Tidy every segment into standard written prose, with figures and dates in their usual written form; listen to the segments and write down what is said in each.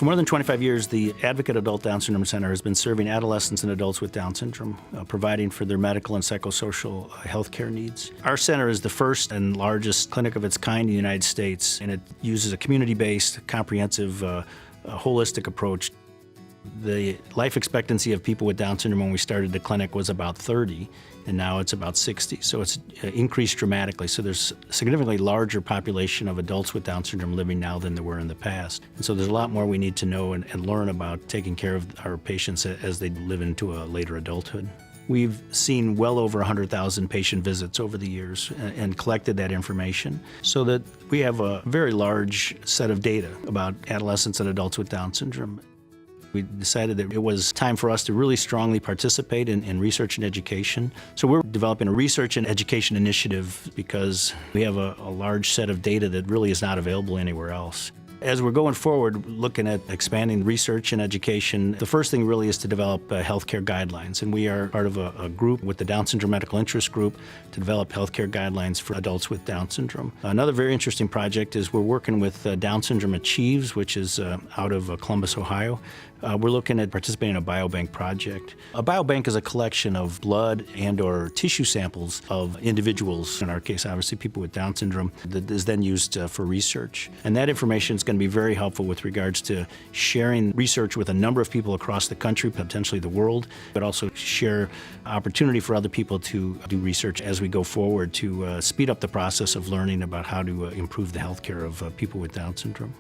For more than 25 years, the Advocate Adult Down Syndrome Center has been serving adolescents and adults with Down syndrome, providing for their medical and psychosocial health care needs. Our center is the first and largest clinic of its kind in the United States, and it uses a community-based, comprehensive, holistic approach. The life expectancy of people with Down syndrome when we started the clinic was about 30, and now it's about 60. So it's increased dramatically. So there's a significantly larger population of adults with Down syndrome living now than there were in the past. And so there's a lot more we need to know and learn about taking care of our patients as they live into a later adulthood. We've seen well over 100,000 patient visits over the years and collected that information so that we have a very large set of data about adolescents and adults with Down syndrome. We decided that it was time for us to really strongly participate in research and education. So we're developing a research and education initiative because we have a large set of data that really is not available anywhere else. As we're going forward, looking at expanding research and education, the first thing really is to develop healthcare guidelines. And we are part of a group with the Down Syndrome Medical Interest Group to develop healthcare guidelines for adults with Down syndrome. Another very interesting project is we're working with Down Syndrome Achieves, which is out of Columbus, Ohio. We're looking at participating in a biobank project. A biobank is a collection of blood and or tissue samples of individuals, in our case obviously people with Down syndrome, that is then used for research. And that information is going to be very helpful with regards to sharing research with a number of people across the country, potentially the world, but also share opportunity for other people to do research as we go forward to speed up the process of learning about how to improve the health care of people with Down syndrome.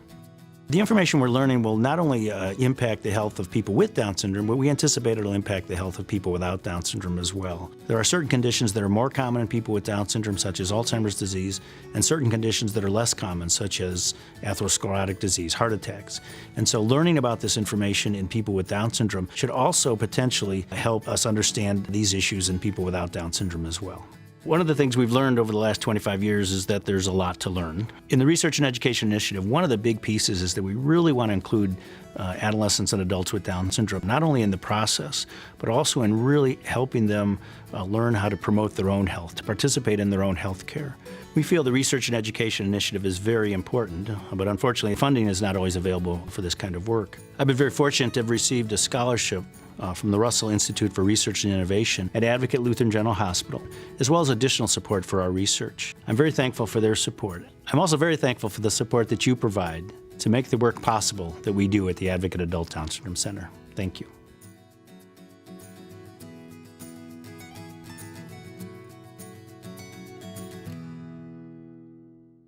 The information we're learning will not only impact the health of people with Down syndrome, but we anticipate it'll impact the health of people without Down syndrome as well. There are certain conditions that are more common in people with Down syndrome, such as Alzheimer's disease, and certain conditions that are less common, such as atherosclerotic disease, heart attacks. And so learning about this information in people with Down syndrome should also potentially help us understand these issues in people without Down syndrome as well. One of the things we've learned over the last 25 years is that there's a lot to learn. In the Research and Education Initiative, one of the big pieces is that we really want to include adolescents and adults with Down syndrome, not only in the process, but also in really helping them learn how to promote their own health, to participate in their own health care. We feel the Research and Education Initiative is very important, but unfortunately funding is not always available for this kind of work. I've been very fortunate to have received a scholarship from the Russell Institute for Research and Innovation at Advocate Lutheran General Hospital, as well as additional support for our research. I'm very thankful for their support. I'm also very thankful for the support that you provide to make the work possible that we do at the Advocate Adult Down Syndrome Center. Thank you.